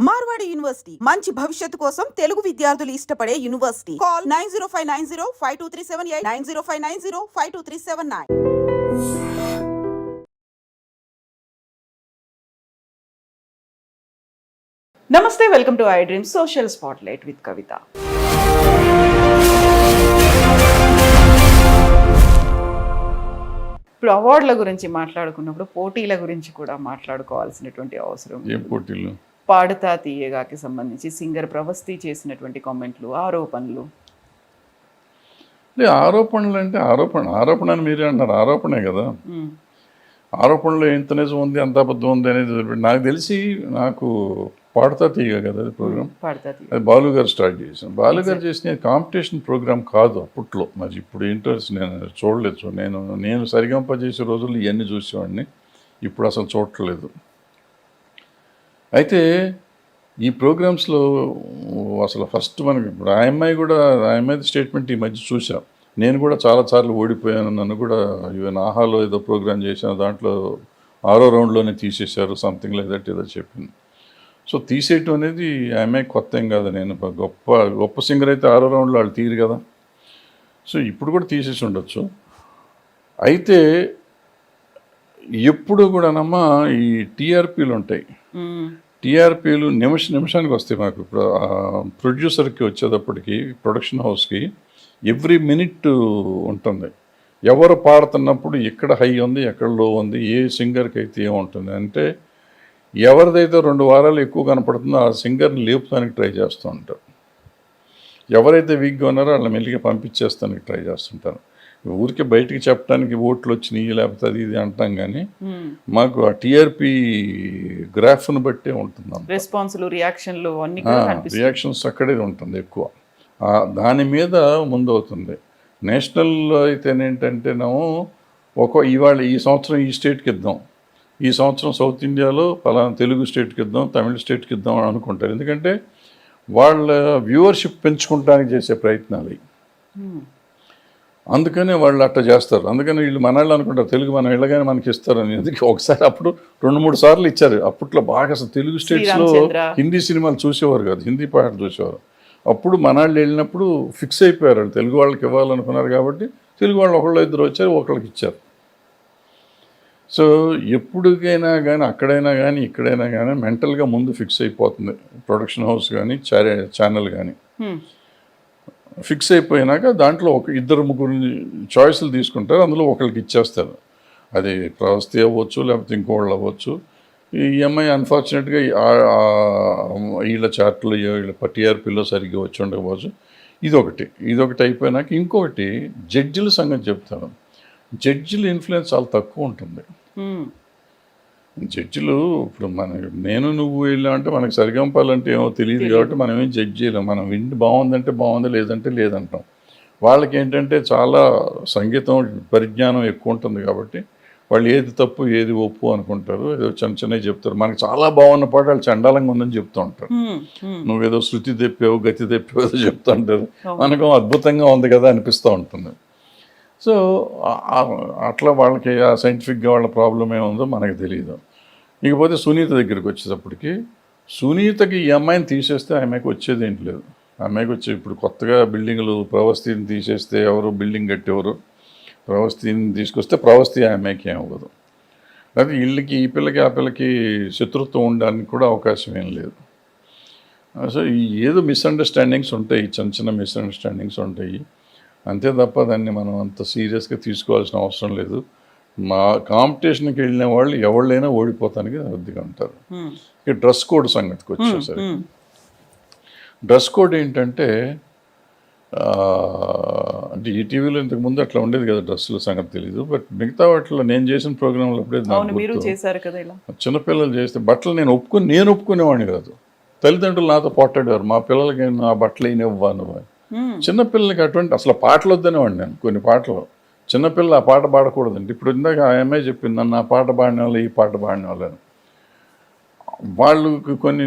Marwadi university మంచి భవిష్యత్తు కోసం తెలుగు విద్యార్థులు ఇష్టపడే యూనివర్సిటీ. కాల్ 9059052378 9059052379. నమస్తే, welcome to I dream social spotlight with Kavitha. ఇప్పుడు అవార్డుల గురించి మాట్లాడుకున్నప్పుడు పోటీల గురించి కూడా మాట్లాడుకోవాల్సినటువంటి అవసరం. ఏం పోటీలు? పాడుతా తీయగాకి సంబంధించి సింగర్ ప్రవస్తి చేసినటువంటి కామెంట్లు, ఆరోపణలు. ఆరోపణలు అంటే ఆరోపణ అని మీరే అన్నారు, ఆరోపణే కదా. ఆరోపణలో ఎంత నిజం ఉంది, ఎంత అబద్ధం ఉంది అనేది నాకు తెలిసి, నాకు పాడుతా తీయగా కదా అది ప్రోగ్రామ్, అది బాలు గారు స్టార్ట్ చేశాను. బాలు గారు చేసిన కాంపిటీషన్ ప్రోగ్రామ్ కాదు అప్పట్లో. మరి ఇప్పుడు ఇంట్రెస్ట్ నేను చూడలేదు. నేను సరిగంప చేసే రోజుల్లో ఇవన్నీ చూసేవాడిని, ఇప్పుడు అసలు చూడట్లేదు. అయితే ఈ ప్రోగ్రామ్స్లో అసలు ఫస్ట్ మనకి ఇప్పుడు ఆ అమ్మాయి స్టేట్మెంట్ ఈ మధ్య చూసాం. నేను కూడా చాలాసార్లు ఓడిపోయాను, నన్ను కూడా ఈవెన్ ఆహాలో ఏదో ప్రోగ్రామ్ చేశాను, దాంట్లో 6వ రౌండ్లోనే తీసేశారు, సంథింగ్ లైక్ దట్ ఏదో చెప్పింది. సో తీసేయటం అనేది ఆమె కొత్త ఏం కాదు. నేను గొప్ప సింగర్ అయితే 6వ రౌండ్లో వాళ్ళు తీరు కదా. సో ఇప్పుడు కూడా తీసేసి ఉండొచ్చు. అయితే ఎప్పుడు కూడానమ్మా ఈ టీఆర్పీలు ఉంటాయి. టీఆర్పీలు నిమిషానికి వస్తాయి. మాకు ఇప్పుడు ప్రొడ్యూసర్కి వచ్చేటప్పటికి, ప్రొడక్షన్ హౌస్కి ఎవ్రీ మినిట్ ఉంటుంది. ఎవరు పాడుతున్నప్పుడు ఎక్కడ హై ఉంది, ఎక్కడ లో ఉంది, ఏ సింగర్కి అయితే ఏముంటుంది అంటే, ఎవరిదైతే 2 వారాలు ఎక్కువ కనపడుతుందో ఆ సింగర్ని లేపుతానికి ట్రై చేస్తూ ఉంటారు. ఎవరైతే వీక్గా ఉన్నారో వాళ్ళని మెల్లిగా పంపించేస్తానికి ట్రై చేస్తుంటారు. ఊరికే బయటికి చెప్పడానికి ఓట్లు వచ్చినాయి లేకపోతే అది ఇది అంటాం, కానీ మాకు ఆ టీఆర్పీ గ్రాఫ్ను బట్టే ఉంటుంది. రియాక్షన్స్ అక్కడే ఉంటుంది ఎక్కువ, దాని మీద ముందవుతుంది. నేషనల్లో అయితేనేంటంటేనేమో ఇవాళ ఈ సంవత్సరం ఈ స్టేట్కి ఇద్దాం, ఈ సంవత్సరం సౌత్ ఇండియాలో పలానా తెలుగు స్టేట్కి ఇద్దాం, తమిళ స్టేట్కి ఇద్దాం అని అనుకుంటారు. ఎందుకంటే వాళ్ళ వ్యూవర్షిప్ పెంచుకోవడానికి చేసే ప్రయత్నాలు. అందుకనే వాళ్ళు అట్లా చేస్తారు. అందుకని వీళ్ళు మనవాళ్ళు అనుకుంటారు తెలుగు మనం వెళ్ళగానే మనకి ఇస్తారని. ఎందుకు ఒకసారి అప్పుడు 2-3 సార్లు ఇచ్చారు. అప్పట్లో బాగా అసలు తెలుగు స్టేట్స్లో హిందీ సినిమాలు చూసేవారు కాదు, హిందీ పాటలు చూసేవారు. అప్పుడు మనవాళ్ళు వెళ్ళినప్పుడు ఫిక్స్ అయిపోయారు, వాళ్ళు తెలుగు వాళ్ళకి ఇవ్వాలనుకున్నారు కాబట్టి తెలుగు వాళ్ళు ఒకళ్ళు ఇద్దరు వచ్చారు, ఒకళ్ళకి ఇచ్చారు. సో ఎప్పటికైనా కానీ, అక్కడైనా కానీ ఇక్కడైనా కానీ మెంటల్గా ముందు ఫిక్స్ అయిపోతుంది ప్రొడక్షన్ హౌస్ కానీ ఛానల్ కానీ. ఫిక్స్ అయిపోయినాక దాంట్లో 2-3 చాయిస్లు తీసుకుంటారు, అందులో ఒకరికి ఇచ్చేస్తారు. అది ప్రవస్తి అవ్వచ్చు, లేకపోతే ఇంకోళ్ళు అవ్వచ్చు. ఈ అమ్మాయి అన్ఫార్చునేట్గా వీళ్ళ చార్ట్లో వీళ్ళ టీఆర్పీలో సరిగ్గా వచ్చి ఉండకపోవచ్చు. ఇదొకటి అయిపోయినాక ఇంకొకటి జడ్జిల సంగతి చెప్తాను. జడ్జిల ఇన్ఫ్లుయెన్స్ చాలా తక్కువ ఉంటుంది. జడ్జిలు ఇప్పుడు నేను నువ్వు వెళ్ళామంటే మనకి సరిగంపాలంటే ఏమో తెలియదు కాబట్టి మనం ఏం జడ్జ్ చేయలేం. మనం విండి బాగుందంటే బాగుంది, లేదంటే లేదంటాం. వాళ్ళకి ఏంటంటే చాలా సంగీతం పరిజ్ఞానం ఎక్కువ ఉంటుంది కాబట్టి వాళ్ళు ఏది తప్పు ఏది ఒప్పు అనుకుంటారు, ఏదో చిన్నవి చెప్తారు. మనకి చాలా బాగున్న పాట వాళ్ళు చండాలంగా ఉందని చెప్తూ ఉంటారు. నువ్వేదో శృతి తెప్పావు, గతి తెప్పావు ఏదో చెప్తూ ఉంటారు. మనకు అద్భుతంగా ఉంది కదా అనిపిస్తూ ఉంటుంది. సో అట్లా వాళ్ళకి ఆ సైంటిఫిక్గా వాళ్ళ ప్రాబ్లం ఏముందో మనకు తెలియదు. ఇకపోతే సునీత దగ్గరికి వచ్చేటప్పటికి, సునీతకి ఈ అమ్మాయిని తీసేస్తే ఆమెకు వచ్చేది ఏంటి లేదు. ఆమెకు వచ్చే ఇప్పుడు కొత్తగా బిల్డింగ్లు, ప్రవస్తిని తీసేస్తే ఎవరు బిల్డింగ్ కట్టేవారు, ప్రవస్తిని తీసుకొస్తే ప్రవస్తి ఆమెకి ఏమవ్వదు. లేకపోతే వీళ్ళకి ఈ పిల్లకి ఆ పిల్లకి శత్రుత్వం ఉండడానికి కూడా అవకాశం ఏం లేదు. సో ఏదో మిస్అండర్స్టాండింగ్స్ ఉంటాయి, చిన్న మిస్అండర్స్టాండింగ్స్ ఉంటాయి, అంతే తప్ప దాన్ని మనం అంత సీరియస్గా తీసుకోవాల్సిన అవసరం లేదు. మా కాంపిటీషన్కి వెళ్ళిన వాళ్ళు ఎవళ్ళైనా ఓడిపోతానికి అర్థంగా ఉంటారు. ఇక డ్రెస్ కోడ్ సంగతికి వచ్చేసరికి, డ్రెస్ కోడ్ ఏంటంటే అంటే ఈటీవీలో ఇంతకుముందు అట్లా ఉండేది కదా, డ్రెస్సుల సంగతి తెలీదు. బట్ మిగతా వాటిలో నేను చేసిన ప్రోగ్రాంలో అప్పుడే చిన్నపిల్లలు చేస్తే బట్టలు నేను ఒప్పుకునేవాడిని కాదు. తల్లిదండ్రులు నాతో పోట్లాడేవారు, మా పిల్లలకి నా బట్టలు అయినవ్వాను. చిన్నపిల్లలకి అటువంటి అసలు పాటలు వద్దనేవాడిని నేను. కొన్ని పాటలు చిన్నపిల్లలు ఆ పాట పాడకూడదండి. ఇప్పుడు ఇందాక ఆ అమ్మాయి చెప్పింది, నన్ను ఆ పాట పాడిన వాళ్ళు, ఈ పాట పాడిన వాళ్ళని. వాళ్ళు కొన్ని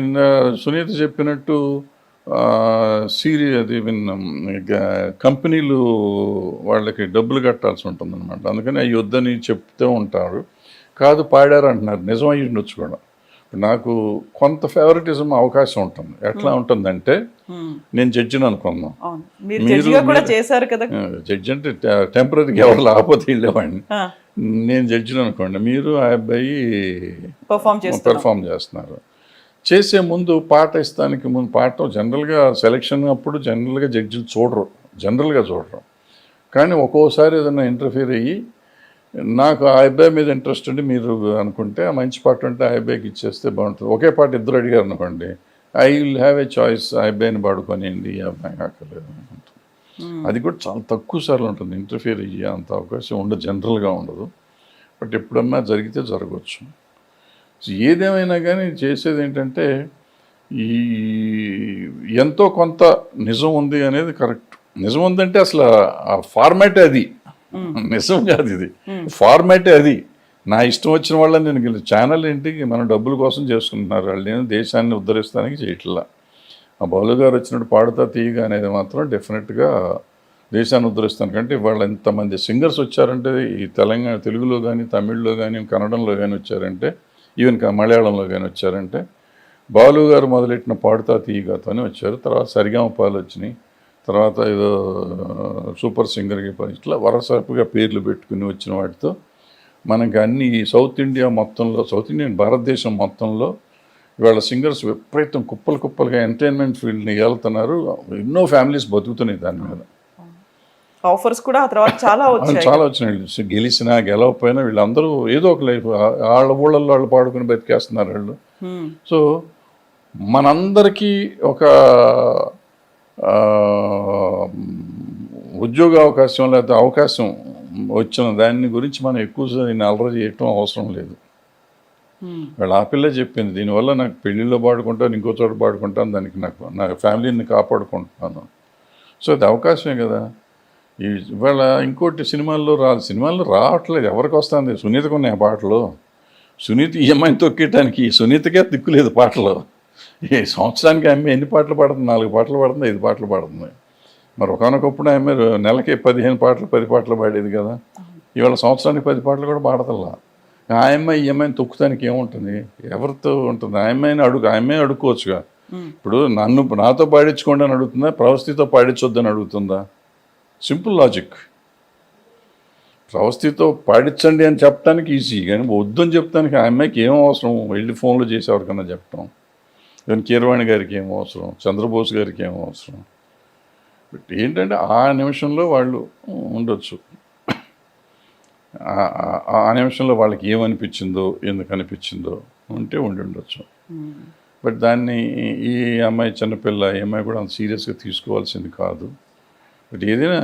సునీత చెప్పినట్టు అది కంపెనీలు వాళ్ళకి డబ్బులు కట్టాల్సి ఉంటుందన్నమాట. అందుకని అవి వద్దని చెప్తూ ఉంటారు. కాదు పాడారు అంటున్నారు, నిజం అయ్యి ఉండొచ్చు కూడా. నాకు కొంత ఫేవరెటిజం అవకాశం ఉంటుంది. ఎట్లా ఉంటుందంటే నేను జడ్జిని అనుకున్నాను, అవును మీరు జడ్జిగా కూడా చేశారు కదా. జడ్జి అంటే టెంపరీగా ఎవరు లేకపోతే వెళ్ళేవాడిని. నేను జడ్జిని అనుకోండి, మీరు ఆ అబ్బాయి పెర్ఫామ్ చేస్తున్నారు. చేసే ముందు పాట ఇస్తానికి ముందు పాట జనరల్గా సెలెక్షన్ అప్పుడు జనరల్గా జడ్జిలు జనరల్గా చూడరు. కానీ ఒక్కోసారి ఏదైనా ఇంటర్ఫియర్ అయ్యి నాకు ఆ అబ్బాయి మీద ఇంట్రెస్ట్ ఉండి మీరు అనుకుంటే ఆ మంచి పాట ఉంటే ఆ అబ్బాయికి ఇచ్చేస్తే బాగుంటుంది. ఒకే పాట ఇద్దరు అడిగారు అనుకోండి, I will have a choice, ఆ అబ్బాయిని పాడుకొనియండి, ఈ అబ్బాయి కాకలేదు అనుకుంటుంది. అది కూడా చాలా తక్కువ సార్లు ఉంటుంది. ఇంటర్ఫియర్ అయ్యే అంత అవకాశం ఉండదు, జనరల్గా ఉండదు. బట్ ఎప్పుడన్నా జరిగితే జరగవచ్చు. ఏదేమైనా కానీ చేసేది ఏంటంటే ఈ ఎంతో కొంత నిజం ఉంది అనేది కరెక్ట్. నిజం ఉందంటే అసలు ఆ ఫార్మాటే అది, నిజం కాదు ఇది, ఫార్మాటే అది. నా ఇష్టం వచ్చిన వాళ్ళని నేను ఛానల్ ఏంటి మనం డబ్బుల కోసం చేసుకుంటున్నారు, వాళ్ళు నేను దేశాన్ని ఉద్ధరిస్తానికి చేయట్లా. ఆ బాలు గారు వచ్చినట్టు పాడుతా తీయగా అనేది మాత్రం డెఫినెట్గా దేశాన్ని ఉద్ధరిస్తాను. కంటే వాళ్ళు ఎంతమంది సింగర్స్ వచ్చారంటే ఈ తెలంగాణ తెలుగులో కానీ తమిళ్లో కానీ కన్నడంలో కానీ వచ్చారంటే, ఈవెన్ మలయాళంలో కానీ వచ్చారంటే బాలు గారు మొదలెట్టిన పాడుతా తీయగాతోనే వచ్చారు. తర్వాత సరిగమపాలు వచ్చినాయి, తర్వాత ఏదో సూపర్ సింగర్కి ఇట్లా వరసగా పేర్లు పెట్టుకుని వచ్చిన వాటితో మనకి అన్ని సౌత్ ఇండియా మొత్తంలో, సౌత్ ఇండియన్ భారతదేశం మొత్తంలో ఇవాళ సింగర్స్ విపరీతం కుప్పలుగా ఎంటర్టైన్మెంట్ ఫీల్డ్ని వెళ్తున్నారు. ఎన్నో ఫ్యామిలీస్ బతుకుతున్నాయి దాని మీద. ఆఫర్స్ కూడా ఆ తర్వాత చాలా వచ్చినాయి. గెలిచినా గెలవకపోయినా వీళ్ళందరూ ఏదో ఒక లైఫ్ వాళ్ళ ఊళ్ళల్లో వాళ్ళు పాడుకుని బతికేస్తున్నారు వాళ్ళు. సో మనందరికీ ఒక ఉద్యోగ అవకాశం లేదా అవకాశం వచ్చిన దాని గురించి మనం ఎక్కువ అలర చేయటం అవసరం లేదు. వాళ్ళు ఆ పిల్ల చెప్పింది, దీనివల్ల నాకు పెళ్ళిలో పాడుకుంటాను, ఇంకో చోట పాడుకుంటాను, దానికి నా ఫ్యామిలీని కాపాడుకుంటున్నాను. సో అది అవకాశమే కదా. ఇవాళ ఇంకోటి సినిమాల్లో రావట్లేదు, ఎవరికి వస్తుంది? సునీతకు ఉన్నాయి ఆ పాటలు. సునీత ఈఎంఐని తొక్కేయటానికి సునీతకే దిక్కులేదు పాటలు. ఈ సంవత్సరానికి ఆమె ఎన్ని పాటలు పాడుతుంది? 4 పాటలు పాడుతుంది, 5 పాటలు పాడుతుంది. మరి ఒకనొకప్పుడు ఆమె నెలకి 15 పాటలు 10 పాటలు పాడేది కదా. ఇవాళ సంవత్సరానికి 10 పాటలు కూడా పాడతల్లా. ఆ అమ్మాయి ఈఎంఐని తొక్కుతానికి ఏముంటుంది? ఎవరితో ఉంటుంది? ఆ అమ్మాయిని అడుక్కోవచ్చుగా. ఇప్పుడు నాతో పాడించుకోండి అని అడుగుతుందా, ప్రవస్థితో పాడించొద్దని అడుగుతుందా? Simple logic. ప్రవస్థితో పాడించండి అని చెప్పడానికి ఈజీ, కానీ వద్దని చెప్తానికి ఆ అమ్మాయికి ఏం అవసరం? వెళ్ళి ఫోన్లో చేసి ఎవరికన్నా చెప్పడం. ఈవెన్ కీరవాణి గారికి ఏం అవసరం, చంద్రబోస్ గారికి ఏం అవసరం? బట్ ఏంటంటే ఆ నిమిషంలో వాళ్ళు ఉండొచ్చు, ఆ నిమిషంలో వాళ్ళకి ఏమనిపించిందో ఎందుకు అనిపించిందో ఉంటే ఉండొచ్చు. బట్ దాన్ని ఈ అమ్మాయి చిన్నపిల్ల, ఈ అమ్మాయి కూడా అంత సీరియస్గా తీసుకోవాల్సింది కాదు. బట్ ఏదైనా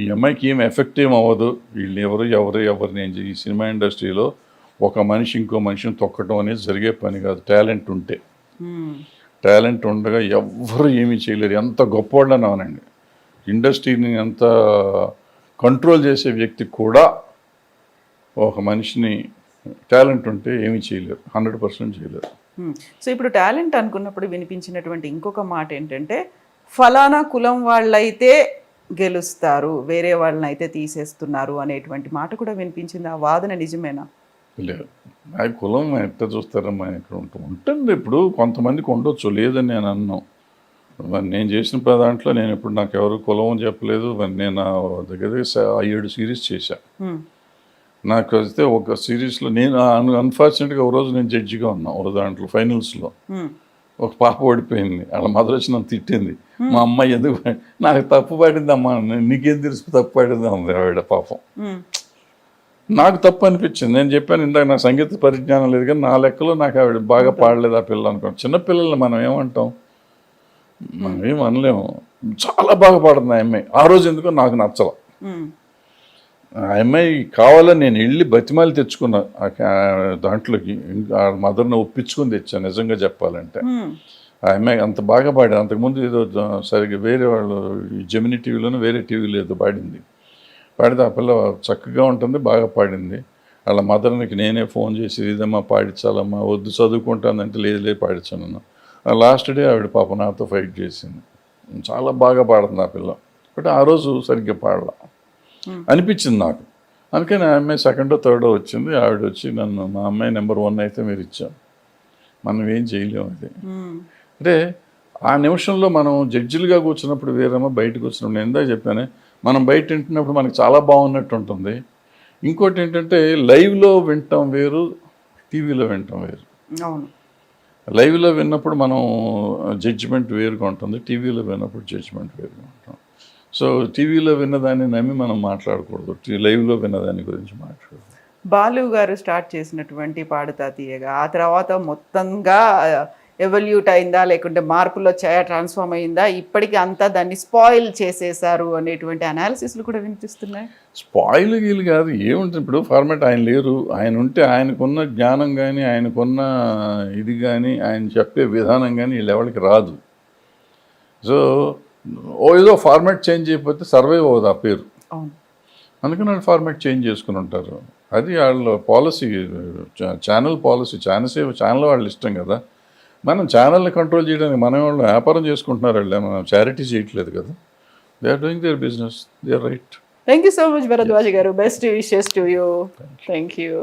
ఈ అమ్మాయికి ఏం ఎఫెక్ట్ ఏం అవ్వదు. వీళ్ళు ఎవరిని ఈ సినిమా ఇండస్ట్రీలో ఒక మనిషి ఇంకో మనిషిని తొక్కడం అనేది జరిగే పని కాదు. టాలెంట్ ఉండగా ఎవ్వరు ఏమీ చేయలేరు. ఎంత గొప్పవాళ్ళని అవనండి, ఇండస్ట్రీని ఎంత కంట్రోల్ చేసే వ్యక్తి కూడా ఒక మనిషిని టాలెంట్ ఉంటే ఏమీ చేయలేరు, 100% చేయలేరు. సో ఇప్పుడు టాలెంట్ అనుకున్నప్పుడు వినిపించినటువంటి ఇంకొక మాట ఏంటంటే, ఫలానా కులం వాళ్ళైతే గెలుస్తారు, వేరే వాళ్ళని అయితే తీసేస్తున్నారు అనేటువంటి మాట కూడా వినిపించింది. ఆ వాదన నిజమేనా? లేదు, ఆ కులం ఎట్లా చూస్తారమ్మా, ఇక్కడ ఉంటుంది. ఇప్పుడు కొంతమందికి ఉండొచ్చు, లేదని నేను అన్నాను. నేను చేసిన దాంట్లో నేను ఇప్పుడు నాకు ఎవరు కులం చెప్పలేదు. నేను దగ్గర 7 సిరీస్ చేశా. నాకు అయితే ఒక సిరీస్లో నేను అన్ఫార్చునేట్గా ఒక రోజు నేను జడ్జిగా ఉన్నా. ఒక దాంట్లో ఫైనల్స్లో ఒక పాప ఓడిపోయింది. వాళ్ళ మదర్ వచ్చి నన్ను తిట్టింది, మా అమ్మాయి ఎందుకు నాకు తప్పు పాడింది అమ్మా, నీకేం తెలుసు తప్పు పాడింది అంది ఆవిడ. పాపం నాకు తప్పు అనిపించింది. నేను చెప్పాను ఇందాక నాకు సంగీత పరిజ్ఞానం లేదు, కానీ నా లెక్కలో నాకు ఆవిడ బాగా పాడలేదు ఆ పిల్ల అనుకో. చిన్నపిల్లల్ని మనం ఏమంటాం, మనం ఏం అనలేము. చాలా బాగా పాడుతుంది ఆ అమ్మాయి. ఆ రోజు ఎందుకో నాకు నచ్చల. ఆ అమ్మాయి కావాలని నేను వెళ్ళి బతిమాలి తెచ్చుకున్నా దాంట్లోకి, ఆ మదర్ని ఒప్పించుకొని తెచ్చాను నిజంగా చెప్పాలంటే. ఆ అమ్మాయి అంత బాగా పాడింది. అంతకుముందు ఏదో సరిగ్గా వేరే వాళ్ళు జెమినీ టీవీలోనూ వేరే టీవీలో ఏదో పాడింది. పాడితే ఆ పిల్ల చక్కగా ఉంటుంది, బాగా పాడింది. వాళ్ళ మదర్నికి నేనే ఫోన్ చేసి, ఇదమ్మా పాడించాలమ్మా, వద్దు చదువుకుంటానంటే లేదు పాడించాను. లాస్ట్ డే ఆవిడ పాప నాతో ఫైట్ చేసింది. చాలా బాగా పాడుతుంది ఆ పిల్ల. బట్ ఆ రోజు సరిగ్గా పాడలా అనిపించింది నాకు. అందుకని ఆ అమ్మాయి సెకండో థర్డో వచ్చింది. ఆవిడ వచ్చి నన్ను, మా అమ్మాయి నెంబర్ 1 అయితే మీరు ఇచ్చాం, మనం ఏం చేయలేము. అది అంటే ఆ నిమిషంలో మనం జడ్జిలుగా కూర్చున్నప్పుడు వేరేమో, బయటకు వచ్చినప్పుడు నేను ఇందాక చెప్పానే, మనం బయట వింటున్నప్పుడు మనకు చాలా బాగున్నట్టు ఉంటుంది. ఇంకోటి ఏంటంటే లైవ్లో వింటాం వేరు, టీవీలో వింటాం వేరు. అవును. లైవ్లో విన్నప్పుడు మనం జడ్జిమెంట్ వేరుగా ఉంటుంది, టీవీలో విన్నప్పుడు జడ్జిమెంట్ వేరుగా ఉంటాం. సో టీవీలో విన్నదాన్ని నమ్మి మనం మాట్లాడకూడదు, లైవ్లో విన్నదాని గురించి మాట్లాడకూడదు. బాలు గారు స్టార్ట్ చేసినటువంటి పాడుతా తీయగా ఆ తర్వాత మొత్తంగా ఎవల్యూట్ అయిందా, లేకుంటే మార్పులు వచ్చాయా, ట్రాన్స్ఫార్మ్ అయిందా, ఇప్పటికీ అంతా దాన్ని స్పాయిల్ చేసేసారు అనేటువంటి అనాలిసిస్లు కూడా వినిపిస్తున్నాయి. స్పాయిల్ గీలు కాదు, ఏముంటుంది ఇప్పుడు ఫార్మాట్. ఆయన లేరు, ఆయన ఉంటే ఆయనకున్న జ్ఞానం కానీ, ఆయనకున్న ఇది కానీ, ఆయన చెప్పే విధానం కానీ వీళ్ళెవరికి రాదు. సో ఏదో ఫార్మాట్ చేంజ్ అయిపోతే సర్వైవ్ అవ్వదు ఆ పేరు. అవును. అందుకని వాళ్ళు ఫార్మాట్ చేంజ్ చేసుకుని ఉంటారు. అది వాళ్ళ పాలసీ, ఛానల్ పాలసీ. ఛానల్ వాళ్ళ ఇష్టం కదా. మనం ఛానల్ని కంట్రోల్ చేయడానికి మన వాళ్ళు వ్యాపారం చేసుకుంటున్నారు, వాళ్ళు మనం చారిటీ చేయట్లేదు కదా. They are doing their business, they are right. Thank you so much Bharadwaj గారు. Best wishes to you. Thank you.